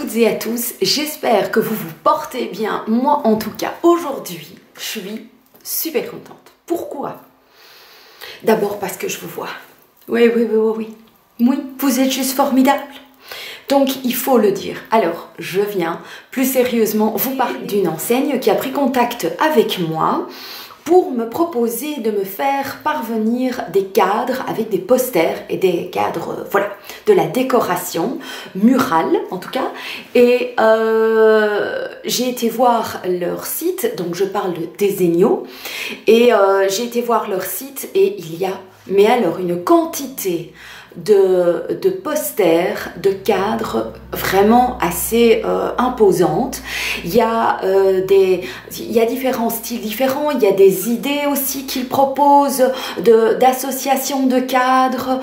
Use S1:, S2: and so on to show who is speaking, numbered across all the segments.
S1: toutes et à tous, j'espère que vous vous portez bien. Moi en tout cas, aujourd'hui, je suis super contente. Pourquoi? D'abord parce que je vous vois. Oui, vous êtes juste formidable. Donc, il faut le dire. Alors, je viens plus sérieusement vous parler d'une enseigne qui a pris contact avec moi pour me proposer de me faire parvenir des cadres avec des posters et des cadres, voilà, de la décoration murale en tout cas. Et j'ai été voir leur site, donc je parle de Desenio, et j'ai été voir leur site et il y a, mais alors, une quantité de posters, de cadres vraiment assez imposantes. Il y a différents styles différents, il y a des idées aussi qu'ils proposent d'associations de cadres.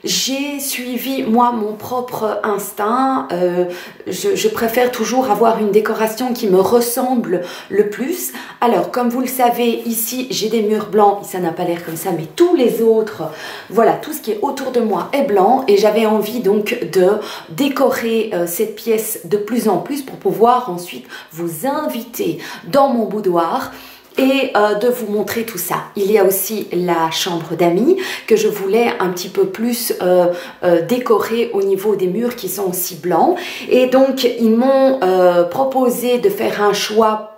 S1: J'ai suivi moi mon propre instinct. Je préfère toujours avoir une décoration qui me ressemble le plus. Alors comme vous le savez, ici j'ai des murs blancs, ça n'a pas l'air comme ça, mais tous les autres, voilà, tout ce qui est autour de moi est blanc et j'avais envie donc de décorer cette pièce de plus en plus pour pouvoir ensuite vous inviter dans mon boudoir et de vous montrer tout ça. Il y a aussi la chambre d'amis que je voulais un petit peu plus décorer au niveau des murs qui sont aussi blancs. Et donc, ils m'ont proposé de faire un choix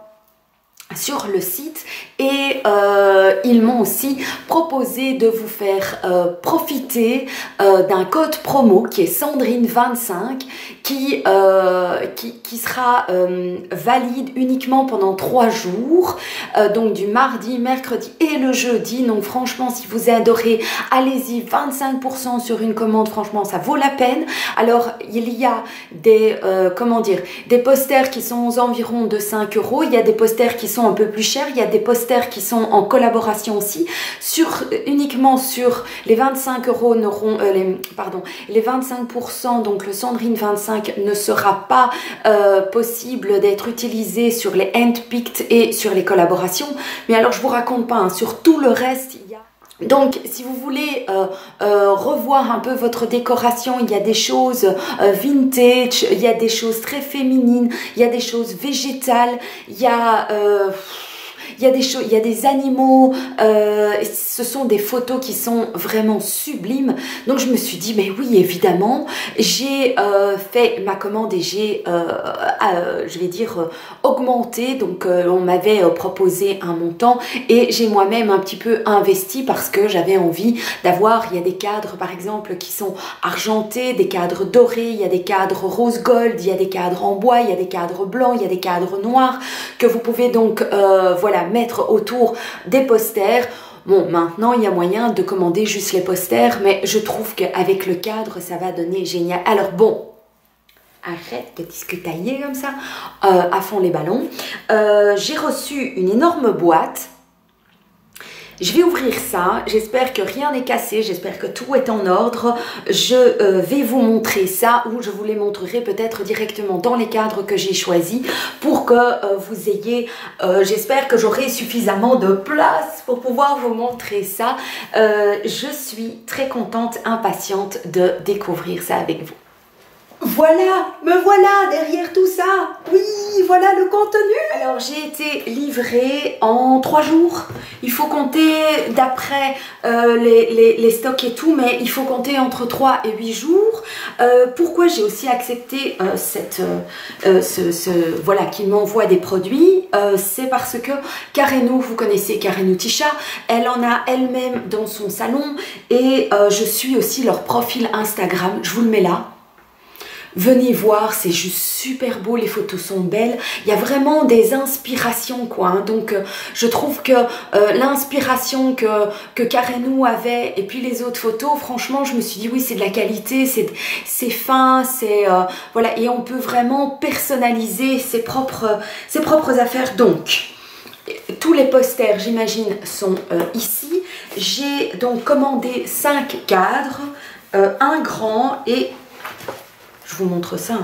S1: sur le site et ils m'ont aussi proposé de vous faire profiter d'un code promo qui est Sandrine25 qui sera valide uniquement pendant 3 jours, donc du mardi, mercredi et le jeudi. Donc franchement, si vous adorez, allez-y, 25% sur une commande, franchement ça vaut la peine. Alors il y a des des posters qui sont aux environs de 5 €, il y a des posters qui sont un peu plus chers, il y a des posters qui sont en collaboration aussi. Uniquement sur les 25 € les 25%, donc le Sandrine 25 ne sera pas possible d'être utilisé sur les handpicked et sur les collaborations. Mais alors je vous raconte pas, hein, sur tout le reste il y a... Donc, si vous voulez revoir un peu votre décoration, il y a des choses vintage, il y a des choses très féminines, il y a des choses végétales, il y a des animaux, ce sont des photos qui sont vraiment sublimes. Donc je me suis dit, mais oui, évidemment, j'ai fait ma commande et j'ai, je vais dire, augmenté. Donc on m'avait proposé un montant et j'ai moi-même un petit peu investi parce que j'avais envie d'avoir, il y a des cadres par exemple qui sont argentés, des cadres dorés, il y a des cadres rose gold, il y a des cadres en bois, il y a des cadres blancs, il y a des cadres noirs que vous pouvez donc, voilà, mettre autour des posters. Bon, maintenant il y a moyen de commander juste les posters, mais je trouve qu'avec le cadre ça va donner génial. Alors bon, arrête de discutailler comme ça à fond les ballons. J'ai reçu une énorme boîte. Je vais ouvrir ça, j'espère que rien n'est cassé, j'espère que tout est en ordre. Je vais vous montrer ça ou je vous les montrerai peut-être directement dans les cadres que j'ai choisis pour que vous ayez, j'espère que j'aurai suffisamment de place pour pouvoir vous montrer ça. Je suis très contente, impatiente de découvrir ça avec vous. Voilà, me voilà derrière tout ça. Oui, voilà le contenu. Alors j'ai été livrée en 3 jours. Il faut compter d'après les stocks et tout, mais il faut compter entre 3 et 8 jours. Pourquoi j'ai aussi accepté voilà, qu'il m'envoie des produits, c'est parce que Karenou, vous connaissez Karenou Tisha, elle en a elle-même dans son salon et je suis aussi leur profil Instagram. Je vous le mets là. Venez voir, c'est juste super beau, les photos sont belles. Il y a vraiment des inspirations quoi, hein. Donc je trouve que l'inspiration que Karenou avait et puis les autres photos, franchement je me suis dit oui, c'est de la qualité, c'est fin, c'est voilà, et on peut vraiment personnaliser ses propres affaires. Donc tous les posters, j'imagine, sont ici. J'ai donc commandé 5 cadres, un grand et je vous montre ça.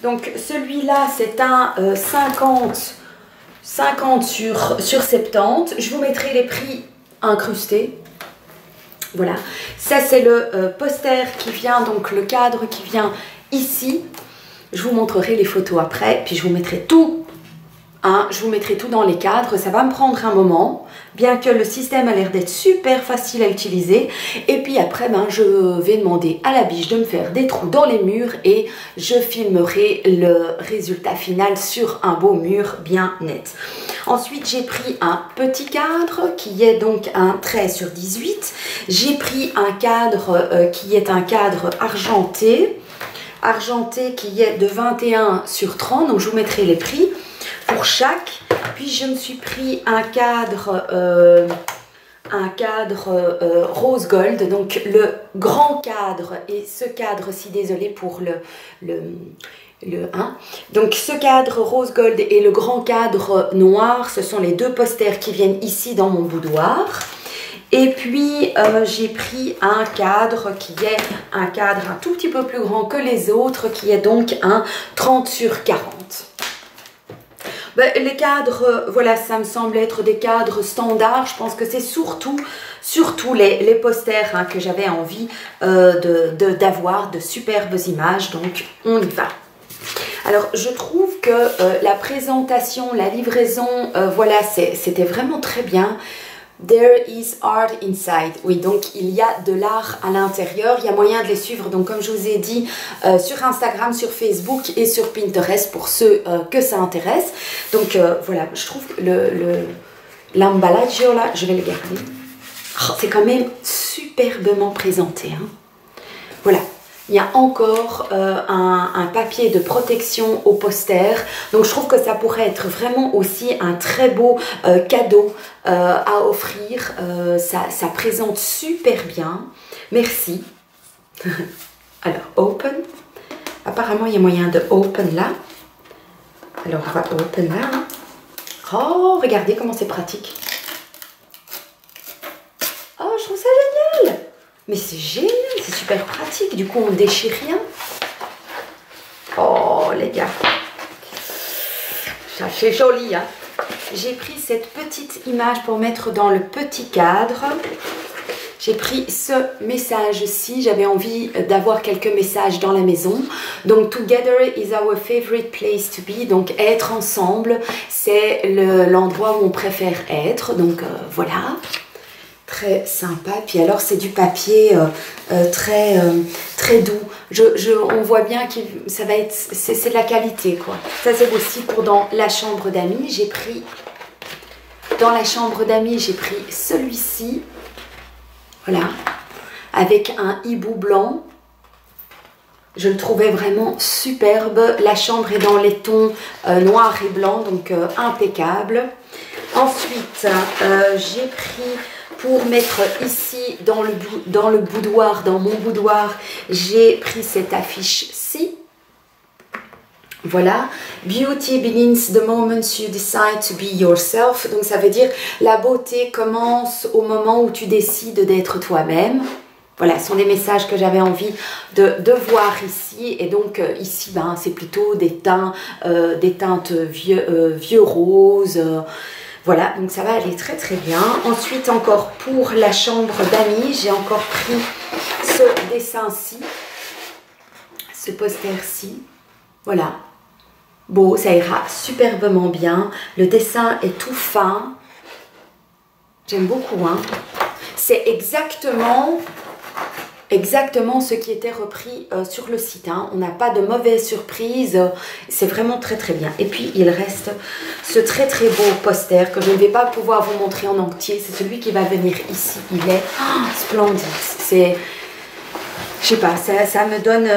S1: Donc celui-là, c'est un 50 sur 70. Je vous mettrai les prix incrustés. Voilà. Ça, c'est le poster qui vient, donc le cadre qui vient ici, je vous montrerai les photos après, puis je vous mettrai tout, hein, je vous mettrai tout dans les cadres. Ça va me prendre un moment, bien que le système a l'air d'être super facile à utiliser. Et puis après, ben, je vais demander à la biche de me faire des trous dans les murs et je filmerai le résultat final sur un beau mur bien net. Ensuite, j'ai pris un petit cadre qui est donc un 13/18. J'ai pris un cadre qui est un cadre argenté qui est de 21/30. Donc, je vous mettrai les prix pour chaque. Puis, je me suis pris un cadre rose gold, donc le grand cadre. Et ce cadre-ci, désolé pour donc ce cadre rose gold et le grand cadre noir, ce sont les deux posters qui viennent ici dans mon boudoir. Et puis j'ai pris un cadre qui est un cadre un tout petit peu plus grand que les autres, qui est donc un 30/40. Ben, les cadres, voilà, ça me semble être des cadres standards. Je pense que c'est surtout les posters, hein, que j'avais envie d'avoir de superbes images. Donc on y va. Alors, je trouve que la présentation, la livraison, voilà, c'était vraiment très bien. There is art inside. Oui, donc il y a de l'art à l'intérieur. Il y a moyen de les suivre, donc comme je vous ai dit, sur Instagram, sur Facebook et sur Pinterest pour ceux que ça intéresse. Donc voilà, je trouve que l'emballage, là, je vais le garder. Oh, c'est quand même superbement présenté, hein. Voilà. Il y a encore un papier de protection au poster. Donc, je trouve que ça pourrait être vraiment aussi un très beau cadeau à offrir. Ça présente super bien. Merci. Alors, open. Apparemment, il y a moyen de open là. Alors, on va open là. Hein. Oh, regardez comment c'est pratique. Oh, je trouve ça génial. Mais c'est génial, c'est super pratique. Du coup, on ne déchire rien. Oh, les gars. Ça fait joli, hein. J'ai pris cette petite image pour mettre dans le petit cadre. J'ai pris ce message-ci. J'avais envie d'avoir quelques messages dans la maison. Donc, together is our favorite place to be. Donc, être ensemble, c'est l'endroit où on préfère être. Donc, voilà. Très sympa. Puis alors, c'est du papier très doux. On voit bien que ça va être... C'est de la qualité, quoi. Ça, c'est aussi pour dans la chambre d'amis. J'ai pris... Dans la chambre d'amis, j'ai pris celui-ci. Voilà. Avec un hibou blanc. Je le trouvais vraiment superbe. La chambre est dans les tons noir et blanc, donc impeccable. Ensuite, j'ai pris... Pour mettre ici dans le boudoir, dans mon boudoir, j'ai pris cette affiche-ci. Voilà. Beauty begins the moment you decide to be yourself. Donc ça veut dire la beauté commence au moment où tu décides d'être toi-même. Voilà, ce sont des messages que j'avais envie de voir ici. Et donc ici, ben, c'est plutôt des teintes vieux roses. Voilà, donc ça va aller très très bien. Ensuite, encore pour la chambre d'amis, j'ai encore pris ce dessin-ci, ce poster-ci. Voilà, beau, ça ira superbement bien. Le dessin est tout fin. J'aime beaucoup, hein. C'est exactement ce qui était repris sur le site, hein. On n'a pas de mauvaise surprise, c'est vraiment très très bien. Et puis il reste ce très très beau poster que je ne vais pas pouvoir vous montrer en entier. C'est celui qui va venir ici. Il est splendide. C'est, je sais pas, ça me donne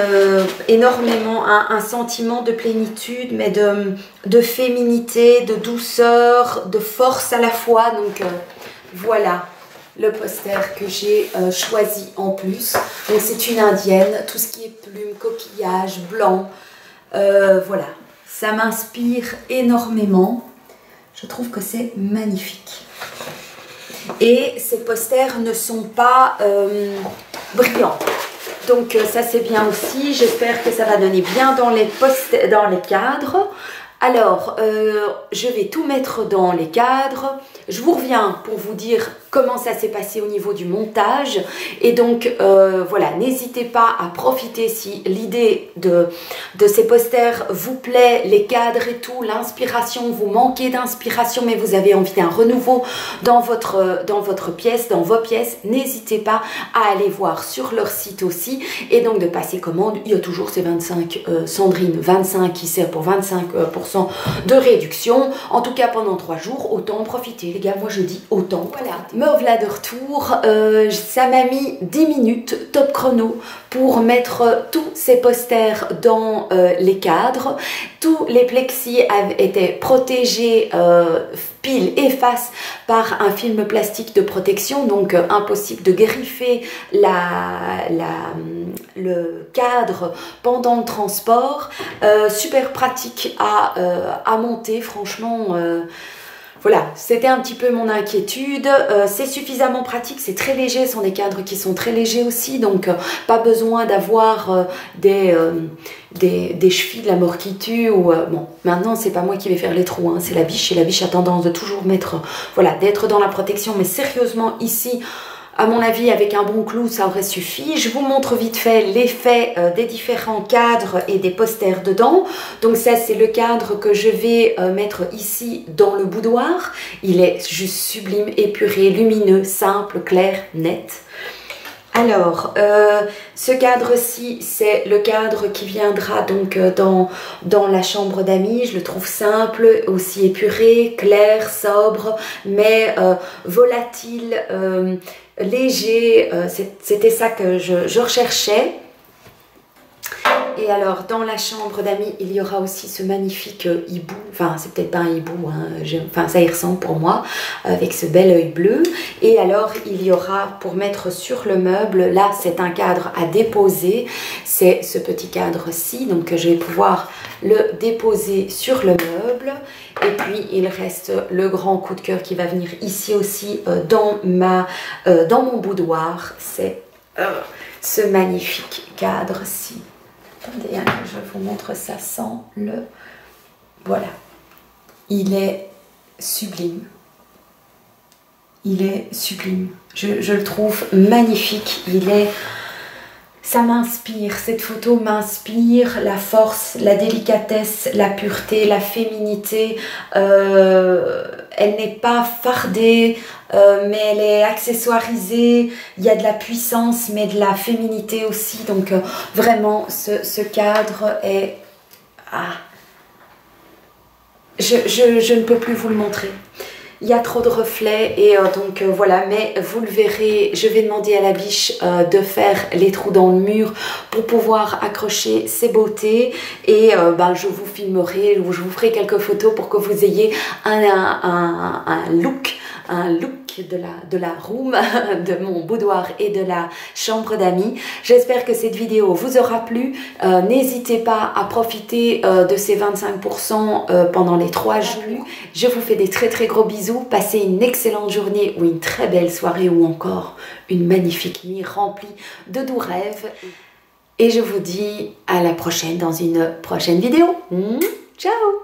S1: énormément un sentiment de plénitude, mais de féminité, de douceur, de force à la fois. Donc voilà le poster que j'ai choisi en plus. Donc c'est une indienne, tout ce qui est plumes, coquillages, blanc. Voilà, ça m'inspire énormément. Je trouve que c'est magnifique. Et ces posters ne sont pas brillants. Donc ça c'est bien aussi. J'espère que ça va donner bien dans les cadres. Alors, je vais tout mettre dans les cadres. Je vous reviens pour vous dire comment ça s'est passé au niveau du montage. Et donc, voilà, n'hésitez pas à profiter si l'idée de ces posters vous plaît, les cadres et tout, l'inspiration, vous manquez d'inspiration, mais vous avez envie d'un renouveau dans votre pièce, dans vos pièces. N'hésitez pas à aller voir sur leur site aussi. Et donc, de passer commande. Il y a toujours ces 25, Sandrine, 25 qui sert pour 25% de réduction. En tout cas, pendant 3 jours, autant en profiter. Les gars, moi je dis autant. Voilà, me voilà de retour. Ça m'a mis 10 minutes, top chrono, pour mettre tous ces posters dans les cadres. Tous les plexis étaient protégés pile et face par un film plastique de protection, donc impossible de griffer le cadre pendant le transport. Super pratique à monter, franchement. Voilà, c'était un petit peu mon inquiétude. C'est suffisamment pratique, c'est très léger, ce sont des cadres qui sont très légers aussi, donc pas besoin d'avoir des chevilles de la mort qui tue. Bon, maintenant c'est pas moi qui vais faire les trous, hein, c'est la biche, et la biche a tendance de toujours mettre, voilà, d'être dans la protection, mais sérieusement ici, à mon avis, avec un bon clou, ça aurait suffi. Je vous montre vite fait l'effet des différents cadres et des posters dedans. Donc ça, c'est le cadre que je vais mettre ici dans le boudoir. Il est juste sublime, épuré, lumineux, simple, clair, net. Alors, ce cadre-ci, c'est le cadre qui viendra donc dans la chambre d'amis. Je le trouve simple, aussi épuré, clair, sobre, mais volatile, léger. C'était ça que je recherchais. Et alors, dans la chambre d'amis, il y aura aussi ce magnifique hibou. Enfin, c'est peut-être pas un hibou, hein, enfin, ça y ressemble pour moi, avec ce bel œil bleu. Et alors, il y aura, pour mettre sur le meuble, là, c'est un cadre à déposer. C'est ce petit cadre-ci, donc je vais pouvoir le déposer sur le meuble. Et puis, il reste le grand coup de cœur qui va venir ici aussi, dans mon boudoir. C'est ce magnifique cadre-ci. Attendez, hein, je vous montre ça sans le... Voilà. Il est sublime. Il est sublime. Je le trouve magnifique. Ça m'inspire. Cette photo m'inspire la force, la délicatesse, la pureté, la féminité. Elle n'est pas fardée, mais elle est accessoirisée. Il y a de la puissance, mais de la féminité aussi. Donc vraiment, ce cadre est... Ah. Je ne peux plus vous le montrer. Il y a trop de reflets et donc voilà, mais vous le verrez, je vais demander à la biche de faire les trous dans le mur pour pouvoir accrocher ces beautés et je vous filmerai, je vous ferai quelques photos pour que vous ayez un look de la room, de mon boudoir et de la chambre d'amis. J'espère que cette vidéo vous aura plu. N'hésitez pas à profiter de ces 25% pendant les 3 jours. Je vous fais des très très gros bisous. Passez une excellente journée ou une très belle soirée ou encore une magnifique nuit remplie de doux rêves. Et je vous dis à la prochaine dans une prochaine vidéo. Ciao!